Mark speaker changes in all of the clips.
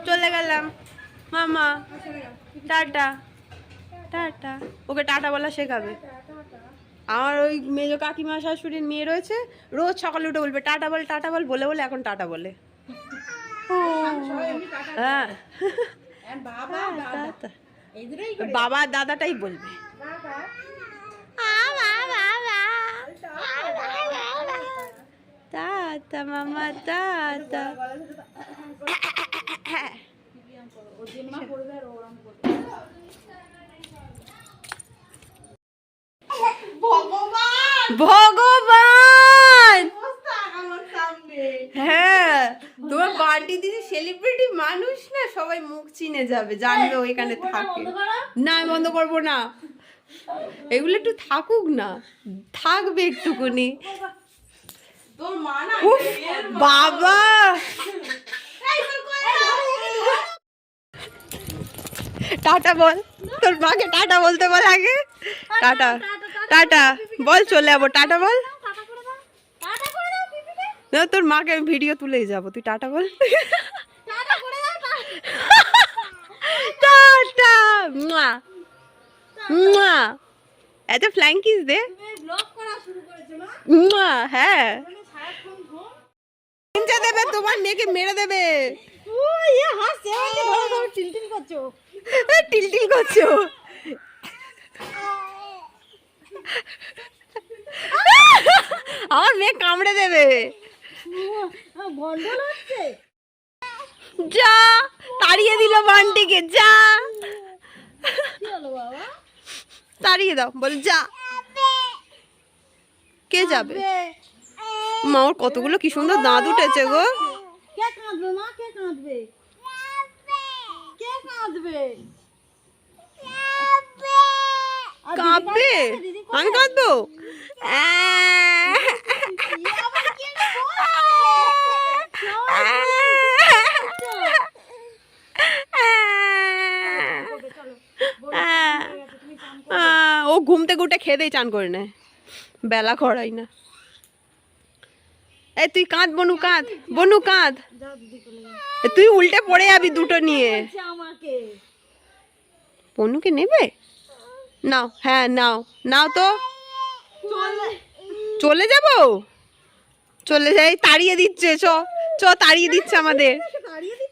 Speaker 1: চলে গেলাম মামা, টাটা টাটা। ওকে টাটা বলা শেখাবে। আমার ওই মেজো কাকিমা শাশুড়ির মেয়ে রয়েছে, রোজ সকালে উঠে বলবে টাটা বল বলে বলে এখন টাটা বলে। হ্যাঁ, বাবা দাদাটাই বলবে। টাটা মামা টাটা। ভগবান, হ্যাঁ তোমার বান্টি দিদি সেলিব্রিটি মানুষ না, সবাই মুখ চিনে যাবে, জানবে ওইখানে থাকে। না আমি বন্ধ করবো না, এগুলো একটু থাকুক না, থাকবে একটুকুনি। বাবা টাটা বল, তোর মাকে টাটা বলতে বল আগে। টাটা টাটা বল, চলে যাবো, টাটা বল। না তোর মাকে আমি ভিডিও তুলেই যাবো, তুই টাটা বল। টাটা মুয়া মুয়া, এত ফ্লাইং কিস দে। মুয়া, হ্যাঁ দেবে, তোমার নেকে মেরে দেবে। টিলটিল করছো। আমার মেয়ে কামড়ে দেবে। যা তাড়িয়ে দিল বান্টিকে, যা তাড়িয়ে দাও, বল যা। কে যাবে? মা ওর কতগুলো কি সুন্দর দাঁত উঠেছে গো। কাঁদবে? আমি কাঁদবো? ও ঘুমতে ঘুটে খেয়েই চান করে নেয়, বেলা করাই না। এই তুই কাঁদ বনু, কাঁদ বনু, কাঁদ। তুই উল্টে পড়ে যাবি দুটো নিয়ে। বনুকে নেবে? নাও, হ্যাঁ নাও, নাও তো। চলে যাব, চলে যাই। তাড়িয়ে দিচ্ছে, চ চ, তাড়িয়ে দিচ্ছে আমাদের।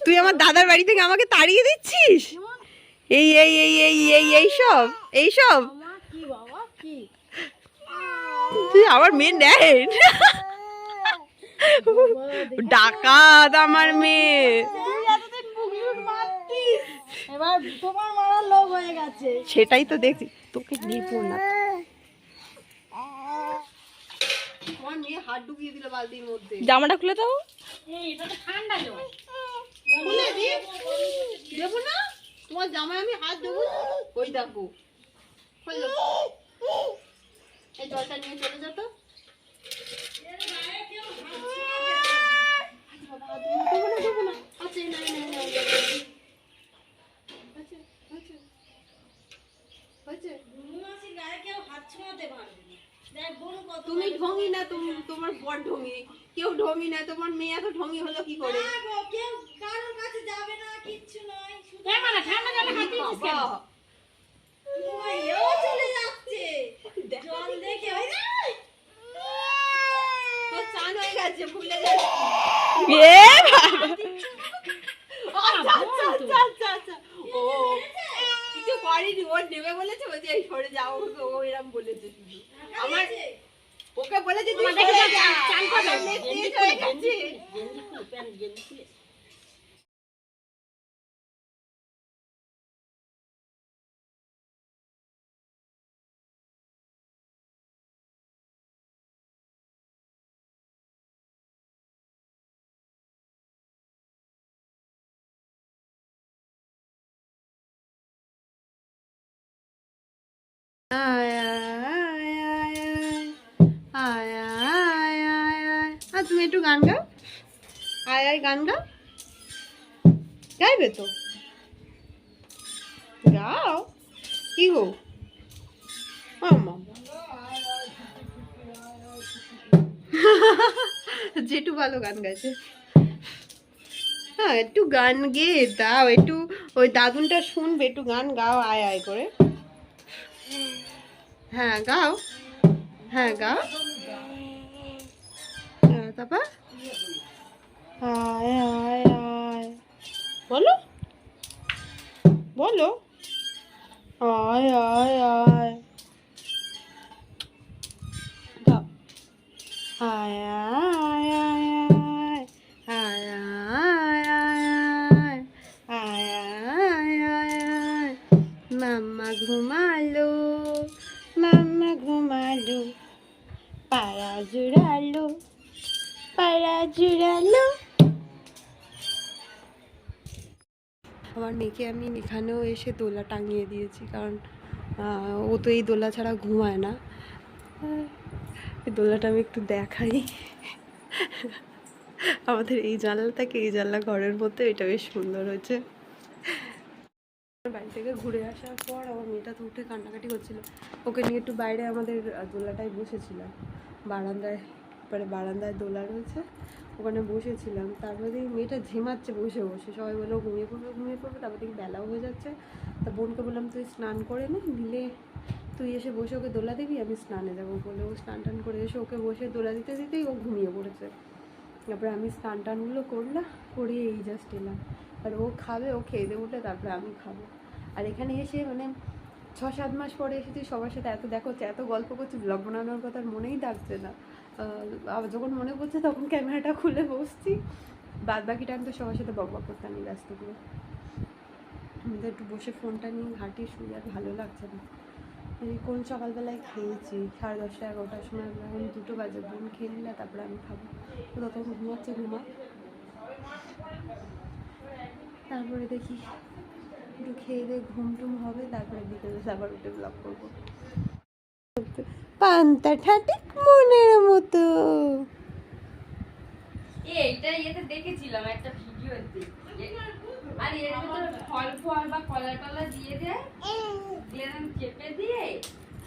Speaker 1: তুই আমার দাদার বাড়ি থেকে আমাকে তাড়িয়ে দিচ্ছিস? এই এই এই এই এই এইসব এইসব তুই আমার মেয়ে নেয়। ডাকাত আমার মেয়ে।
Speaker 2: এবার তোমার মারার লোক হয়ে গেছে।
Speaker 1: সেটাই তো দেখছি, তোকে নেবো না। তোমার মেয়ে হাত ঢুকিয়ে দিল বালতির মধ্যে। জামাটা খুলে দাও।
Speaker 2: এটা তো ঠান্ডা জল।
Speaker 1: খুলে দি, দেবো না তোমার জামায় আমি হাত দেবো। ওই দেখো খুললো। এই জলটা নিয়ে চলে যেত। তুমি ঢঙ্গি না, তোমার বড় ঢঙ্গি। কেউ ঢঙ্গি না, তোমার মেয়ে এত ঢঙ্গি হলো কি করে?
Speaker 2: কেউ কারোর কাছে যাবে না, কিচ্ছু নয়। ঠান্ডা জলে হাত দিচ্ছিস কেন? ও চলে যাচ্ছে জল দেখে।
Speaker 1: তো চান হয়ে গেছে, ভুলে যাচ্ছি। ও কিছু করিনি, ও নেবে বলেছে, বলছে এই সরে যাও। ও এরকম বলেছে, আমার ওকে বলেছে তুই সরে যা। চান করে তেজ হয়ে গেছে। তুমি একটু গান গাও, আয় আয় গান গাও। গাইবে তো, গাও। কি গো মামা? জেঠু ভালো গান গাইছে। হ্যাঁ একটু গান গেয়ে দাও, একটু ওই দাদুনটা শুনবে, একটু গান গাও আয় আয় করে। হ্যাঁ গাও, হ্যাঁ গাও। হ্যাঁ তারপর আয় আয় আয় বলো, বলো আয় আয় আয় দাও। আয় আয় আয় আয় আয় আয় আয় আয় আয় আয় মাম্মা ঘুমালো, মাম্মা ঘুমালো, পাড়া জুড়ালো, পাড়া জুড়ালো। আমার মেয়েকে আমি এখানেও এসে দোলা টাঙিয়ে দিয়েছি, কারণ ও তো এই দোলা ছাড়া ঘুমায় না। এই দোলাটা আমি একটু দেখাই। আমাদের এই জানলা থেকে এই জানলা ঘরের মধ্যে, এটা বেশ সুন্দর হয়েছে। বাড়ি থেকে ঘুরে আসার পর আমার মেয়েটা তো উঠে কান্নাকাটি করছিল, ওকে নিয়ে একটু বাইরে আমাদের দোলাটায় বসেছিলাম, বারান্দায়, পরে বারান্দায় দোলা রয়েছে, ওখানে বসেছিলাম। তারপরে মেয়েটা ঝিমাচ্ছে বসে বসে, সবাই বললো ঘুমিয়ে পড়বে ঘুমিয়ে পড়বে। তারপর দেখি বেলাও হয়ে যাচ্ছে, তা বোনকে বললাম তুই স্নান করে নে, দিলে তুই এসে বসে ওকে দোলা দিবি, আমি স্নানে যাবো বলে ও স্নান টান করে এসে ওকে বসে দোলা দিতে দিতেই ও ঘুমিয়ে পড়েছে। তারপরে আমি স্নান টানগুলো করলাম, করিয়ে এই জাস্ট এলাম। আর ও খাবে, ও খেয়ে দিয়ে উঠলে তারপরে আমি খাবো। আর এখানে এসে মানে 6-7 মাস পরে এসেছি, সবার সাথে এত দেখা হচ্ছে, এত গল্প করছি, ব্লগ বানানোর কথা মনেই থাকছে না। আবার যখন মনে পড়ছে তখন ক্যামেরাটা খুলে বসছি, বাদ বাকি টাইম তো সবার সাথে বকবক করতে আমি ব্যস্ত করে। আমাদের একটু বসে ফোনটা নিয়ে ঘাঁটিয়ে শুয়ে আর ভালো লাগছে না। এই কোন সকালবেলায় খেয়েছি 10:30-11টার সময়, এখন 2টো বাজে, বোন খেয়ে নিলে তারপরে আমি খাবো। তো ততক্ষণ ঘুমাচ্ছে, ঘুমা, তারপরে দেখি একটু খেয়ে দিয়ে ঘুম টুম হবে, তারপরে বিকেলে আবার উঠে ব্লগ করবো। পান্তাটা ঠিক মনের মতো।
Speaker 2: এইটা ইয়েতে দেখেছিলাম একটা ভিডিওতে, আর এর ভিতরে ফল ফল বা কলা টলা দিয়ে দেয়, দিয়ে চেপে দিয়ে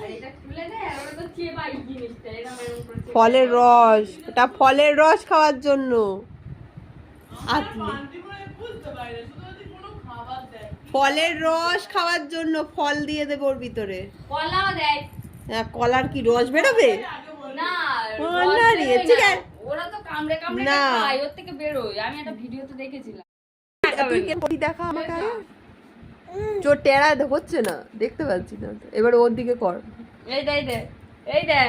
Speaker 2: আর এটা খুলে দেয়, আর ওটা তো চেবাই জিনিসটা এরকম এরকম করে
Speaker 1: ফলের রস, এটা ফলের রস খাওয়ার জন্য। ফলের রস খাওয়ার জন্য ফল দিয়ে দেবো ওর ভিতরে।
Speaker 2: কলাও দেয়।
Speaker 1: কলার কি রস বেরোবে?
Speaker 2: না
Speaker 1: না রে, ঠিক আছে,
Speaker 2: ওরা তো কামড়ে কামড়ে
Speaker 1: না
Speaker 2: খায়, ওর থেকে বেরোয়। আমি একটা ভিডিওতে দেখেছিলাম।
Speaker 1: তুই কি দেখা আমাকে, চোর টেরা হচ্ছে না, দেখতে পাচ্ছি না, এবার ওর দিকে কর।
Speaker 2: এই দে, এই দে, এই দে।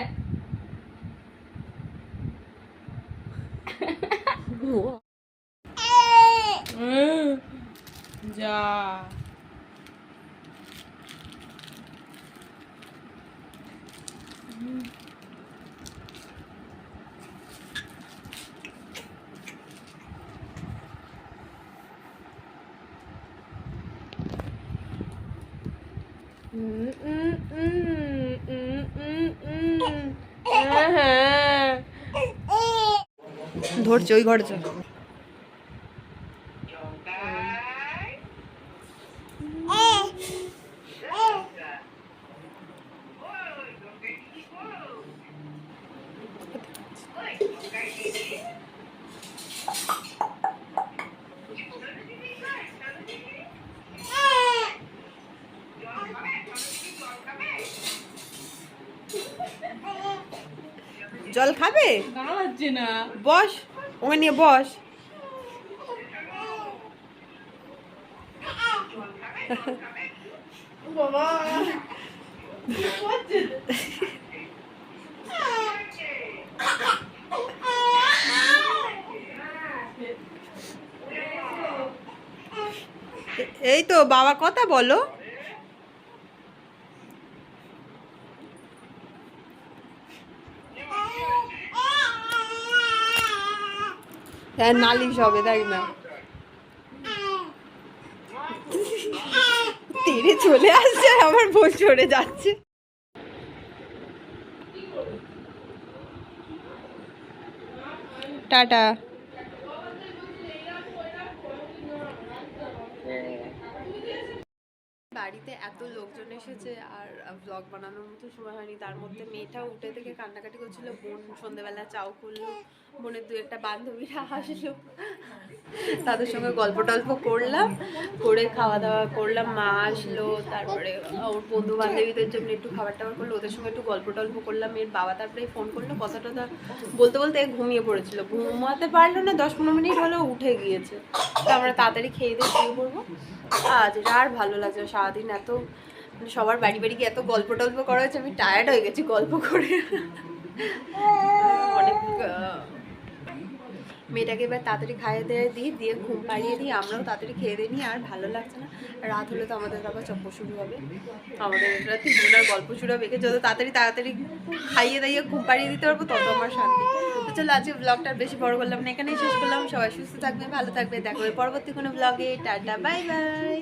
Speaker 1: যা ধরছে, ওই ঘরে চল। জল খাবে?
Speaker 2: না
Speaker 1: বস, ওখানে নিয়ে বস।
Speaker 2: বাবা
Speaker 1: এই তো বাবা কথা বলো। হ্যাঁ নালিশ হবে, দেখ না, তীরে চলে আসছে, আমার বোন চড়ে যাচ্ছে। টাটা। বাড়িতে এত লোকজন এসেছে আর ব্লগ বানানোর মতো সময় হয়নি, তার মধ্যে মেয়েটাও উঠে থেকে কান্নাকাটি করছিল, বোন সন্ধ্যেবেলা চাও করলো, বোনের 2-একটা বান্ধবীরা আসলো, তাদের সঙ্গে গল্প টল্প করলাম, করে খাওয়া দাওয়া করলাম, মা আসলো, তারপরে ওর বন্ধু বান্ধবীদের জন্য একটু খাবার টাবার করলো, ওদের সঙ্গে একটু গল্প টল্প করলাম। এর বাবা তারপরে ফোন করলো, কথা টথা বলতে বলতে ঘুমিয়ে পড়েছিল, ঘুমাতে পারলো না, 10-15 মিনিট হলেও উঠে গিয়েছে। তো আমরা তাড়াতাড়ি খেয়ে দিয়ে শুয়ে পড়বো। আজ এটা আর ভালো লাগছে না, সারাদিন এত মানে সবার বাড়ি বাড়ি গিয়ে এত গল্প টল্প করা হয়েছে, আমি টায়ার্ড হয়ে গেছি গল্প করে। অনেক মেয়েটাকে এবার তাড়াতাড়ি খাইয়ে দিয়ে দিয়ে ঘুম পাড়িয়ে দিই, আমরাও তাড়াতাড়ি খেয়ে দিয়ে নিই। আর ভালো লাগছে না, রাত হলে তো আমাদের আবার চপ্প শুরু হবে, আমাদের রাতে বোনার গল্প শুরু হবে। একে যত তাড়াতাড়ি তাড়াতাড়ি খাইয়ে দাইয়ে ঘুম পাড়িয়ে দিতে পারবো তত আমার শান্তি। তো চলো আজকে ব্লগটা বেশি বড় করলাম না, এখানেই শেষ করলাম। সবাই সুস্থ থাকবে, ভালো থাকবে, দেখা হবে পরবর্তী কোনো ব্লগে। Tata, bye bye.